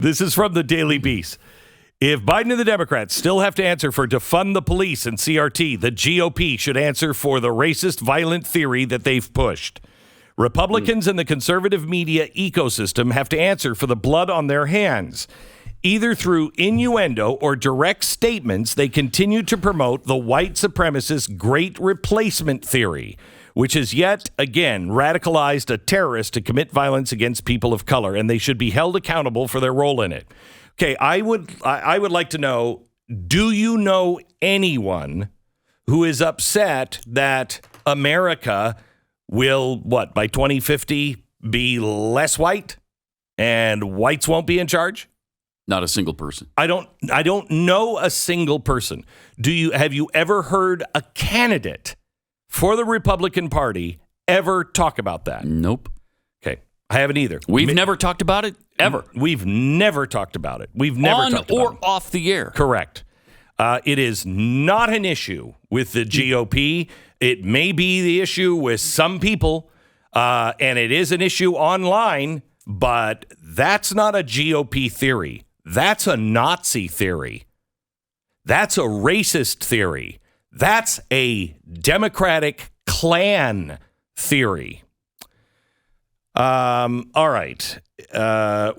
This is from the Daily Beast. If Biden and the Democrats still have to answer for defund the police and CRT, the GOP should answer for the racist, violent theory that they've pushed. Republicans and the conservative media ecosystem have to answer for the blood on their hands. Either through innuendo or direct statements, they continue to promote the white supremacist great replacement theory, which has yet again radicalized a terrorist to commit violence against people of color, and they should be held accountable for their role in it. Okay, I would like to know, do you know anyone who is upset that America will, by 2050 be less white and whites won't be in charge? Not a single person. I don't know a single person. Have you ever heard a candidate for the Republican Party ever talk about that? Nope. Okay. I haven't either. We've never talked about it, ever. We've never talked about it. We've never talked about it. On or off the air. Correct. It is not an issue with the GOP. It may be the issue with some people, and it is an issue online, but that's not a GOP theory. That's a Nazi theory. That's a racist theory. That's a Democratic Klan theory. All right.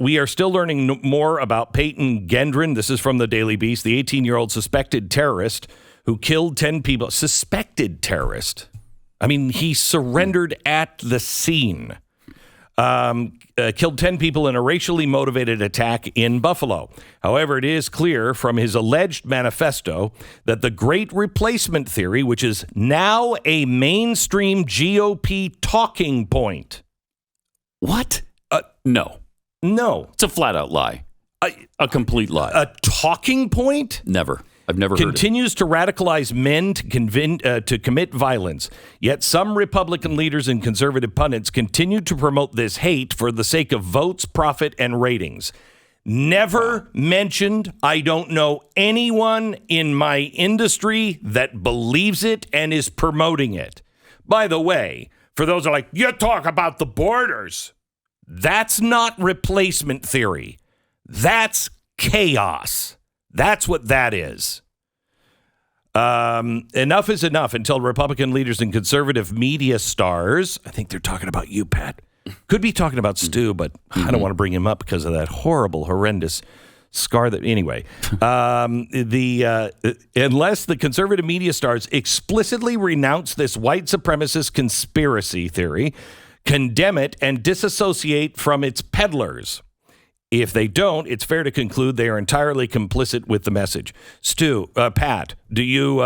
We are still learning more about Peyton Gendron. This is from the Daily Beast, the 18-year-old suspected terrorist who killed 10 people. Suspected terrorist. I mean, he surrendered at the scene. Killed 10 people in a racially motivated attack in Buffalo. However, it is clear from his alleged manifesto that the great replacement theory, which is now a mainstream GOP talking point. What? No. It's a flat out lie. A complete lie. A talking point? Never. I've never heard it. Continues to radicalize men to commit violence. Yet some Republican leaders and conservative pundits continue to promote this hate for the sake of votes, profit, and ratings. Never mentioned. I don't know anyone in my industry that believes it and is promoting it. By the way, for those who are like, you talk about the borders. That's not replacement theory. That's chaos. That's what that is. Enough is enough until Republican leaders and conservative media stars, I think they're talking about you, Pat, could be talking about Stu, but I don't want to bring him up because of that horrible, horrendous scar that, anyway, unless the conservative media stars explicitly renounce this white supremacist conspiracy theory, condemn it, and disassociate from its peddlers. If they don't, it's fair to conclude they are entirely complicit with the message. Stu, Pat, do you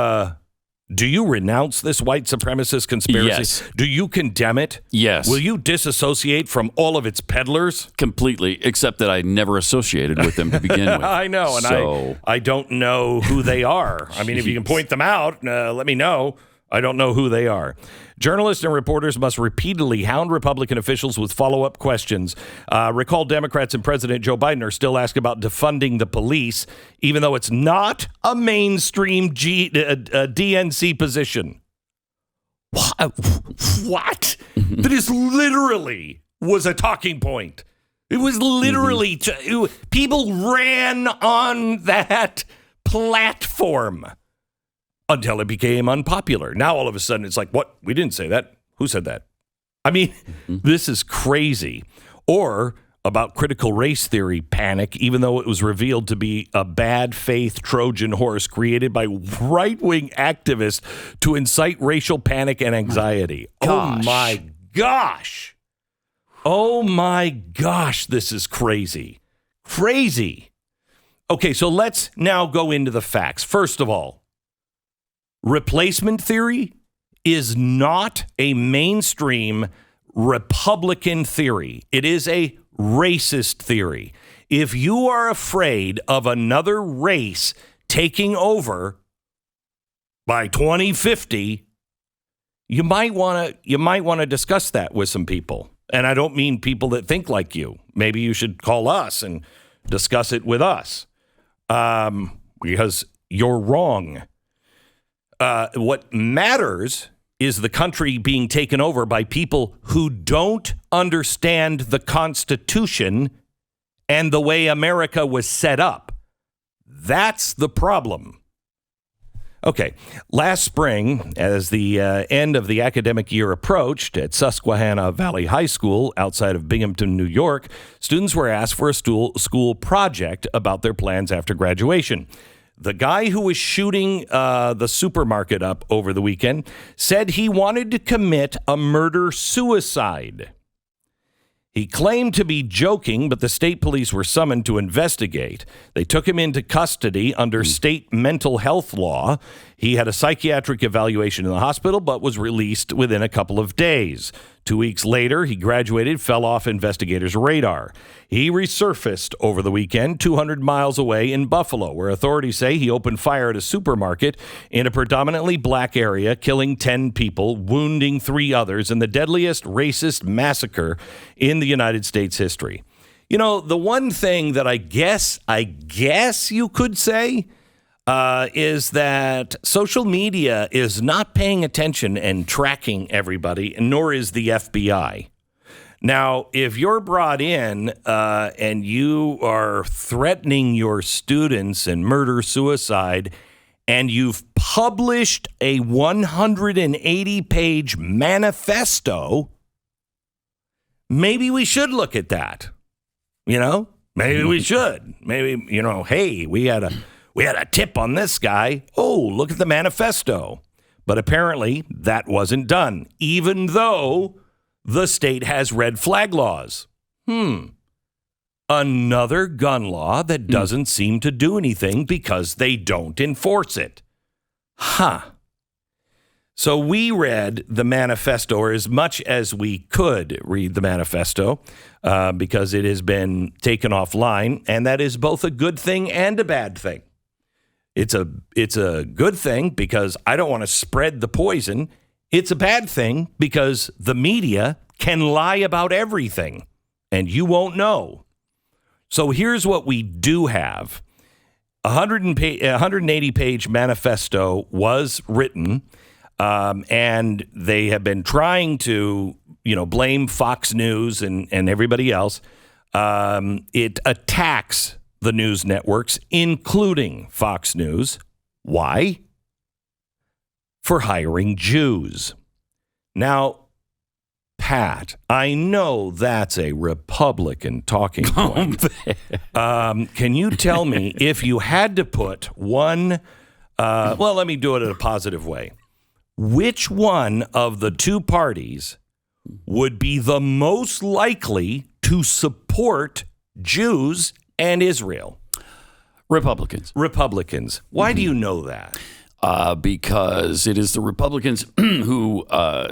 renounce this white supremacist conspiracy? Yes. Do you condemn it? Yes. Will you disassociate from all of its peddlers? Completely, except that I never associated with them to begin with. I know, and I don't know who they are. I mean, if you can point them out, let me know. I don't know who they are. Journalists and reporters must repeatedly hound Republican officials with follow-up questions. Recall Democrats and President Joe Biden are still asked about defunding the police, even though it's not a mainstream DNC position. What? That is literally was a talking point. It was literally, people ran on that platform. Until it became unpopular. Now, all of a sudden, it's like, what? We didn't say that. Who said that? I mean, this is crazy. Or about critical race theory panic, even though it was revealed to be a bad faith Trojan horse created by right-wing activists to incite racial panic and anxiety. Oh, my gosh. Oh, my gosh. This is crazy. Crazy. Okay, so let's now go into the facts. First of all, replacement theory is not a mainstream Republican theory. It is a racist theory. If you are afraid of another race taking over by 2050, you might want to discuss that with some people. And I don't mean people that think like you. Maybe you should call us and discuss it with us, because you're wrong. What matters is the country being taken over by people who don't understand the Constitution and the way America was set up. That's the problem. Okay, last spring, as the end of the academic year approached at Susquehanna Valley High School outside of Binghamton, New York, students were asked for a school project about their plans after graduation. The guy who was shooting the supermarket up over the weekend said he wanted to commit a murder-suicide. He claimed to be joking, but the state police were summoned to investigate. They took him into custody under state mental health law. He had a psychiatric evaluation in the hospital, but was released within a couple of days. 2 weeks later, he graduated, fell off investigators' radar. He resurfaced over the weekend 200 miles away in Buffalo, where authorities say he opened fire at a supermarket in a predominantly black area, killing 10 people, wounding 3 others in the deadliest racist massacre in the United States history. You know, the one thing that I guess you could say is that social media is not paying attention and tracking everybody, nor is the FBI. Now, if you're brought in and you are threatening your students and murder-suicide, and you've published a 180-page manifesto, maybe we should look at that. You know, maybe we should. Maybe, you know, hey, we had a tip on this guy. Oh, look at the manifesto. But apparently that wasn't done, even though the state has red flag laws. Another gun law that doesn't seem to do anything because they don't enforce it. So we read the manifesto, or as much as we could read the manifesto, because it has been taken offline, and that is both a good thing and a bad thing. It's a good thing because I don't want to spread the poison. It's a bad thing because the media can lie about everything, and you won't know. So here's what we do have. A 180-page manifesto was written, and they have been trying to, blame Fox News and everybody else. It attacks the news networks, including Fox News. Why? For hiring Jews. Now, Pat, I know that's a Republican talking point. Can you tell me if you had to put one, let me do it in a positive way. Which one of the two parties would be the most likely to support Jews and Israel? Republicans. Why do you know that? Because it is the Republicans who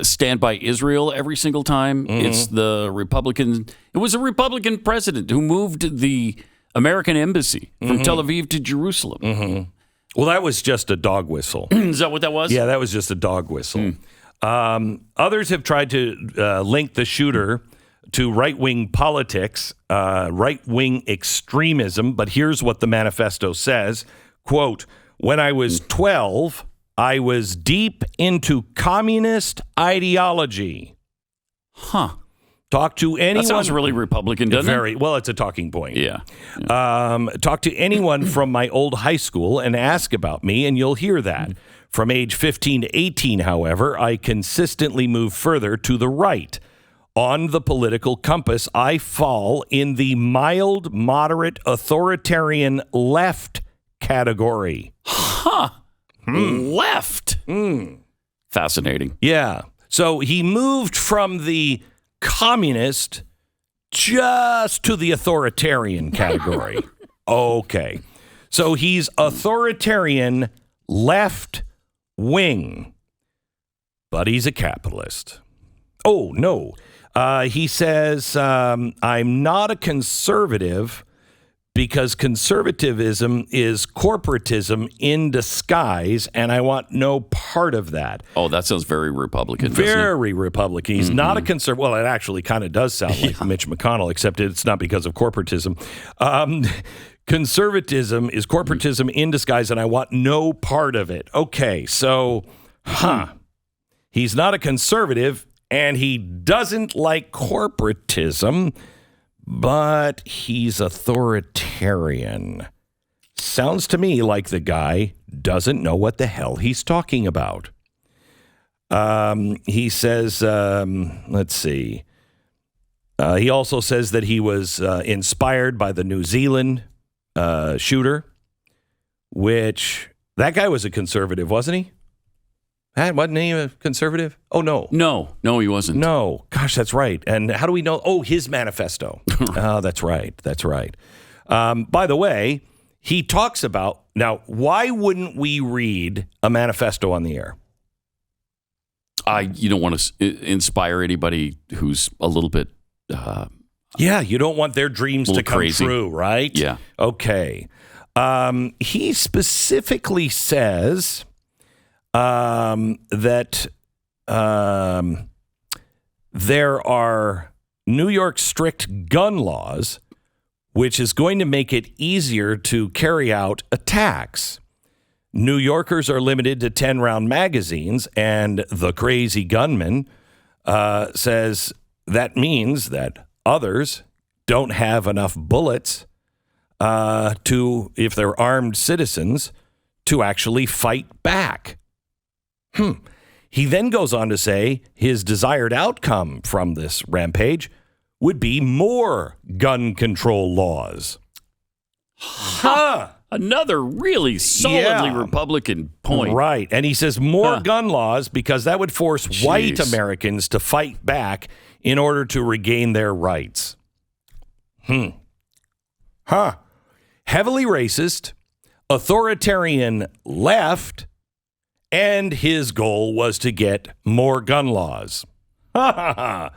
stand by Israel every single time. It's the Republican. It was a Republican president who moved the American embassy from Tel Aviv to Jerusalem. Well, that was just a dog whistle. Is that what that was? Yeah, that was just a dog whistle. Others have tried to link the shooter to right-wing politics, right-wing extremism. But here's what the manifesto says, quote, "When I was 12, I was deep into communist ideology." Talk to anyone. That sounds really Republican, doesn't it? Well, it's a talking point. Yeah. Talk to anyone from my old high school and ask about me, and you'll hear that. From age 15 to 18, however, I consistently move further to the right. On the political compass, I fall in the mild, moderate, authoritarian left category. Left. Fascinating. Yeah. So he moved from the communist just to the authoritarian category. Okay. So he's authoritarian left wing, but he's a capitalist. Oh, no. He says, I'm not a conservative because conservatism is corporatism in disguise, and I want no part of that. Oh, that sounds very Republican. Very Republican. He's not a conservative. Well, it actually kind of does sound like Mitch McConnell, except it's not because of corporatism. Conservatism is corporatism in disguise, and I want no part of it. Okay, so, he's not a conservative, and he doesn't like corporatism, but he's authoritarian. Sounds to me like the guy doesn't know what the hell he's talking about. He says, let's see. He also says that he was inspired by the New Zealand shooter, which that guy was a conservative, wasn't he? Wasn't he a conservative? Oh, no. No, he wasn't. No. Gosh, that's right. And how do we know? Oh, his manifesto. Oh, that's right. That's right. By the way, he talks about, now, why wouldn't we read a manifesto on the air? You don't want to inspire anybody who's a little bit... yeah, you don't want their dreams to come crazy. true, right? Yeah. Okay. He specifically says that there are New York strict gun laws, which is going to make it easier to carry out attacks. New Yorkers are limited to 10-round magazines, and the crazy gunman says that means that others don't have enough bullets to, if they're armed citizens, to actually fight back. He then goes on to say his desired outcome from this rampage would be more gun control laws. Another really solidly Republican point. Right. And he says more gun laws because that would force white Americans to fight back in order to regain their rights. Heavily racist, authoritarian left, and his goal was to get more gun laws. Wow.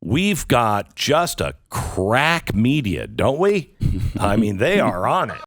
We've got just a crack media, don't we? I mean, they are on it.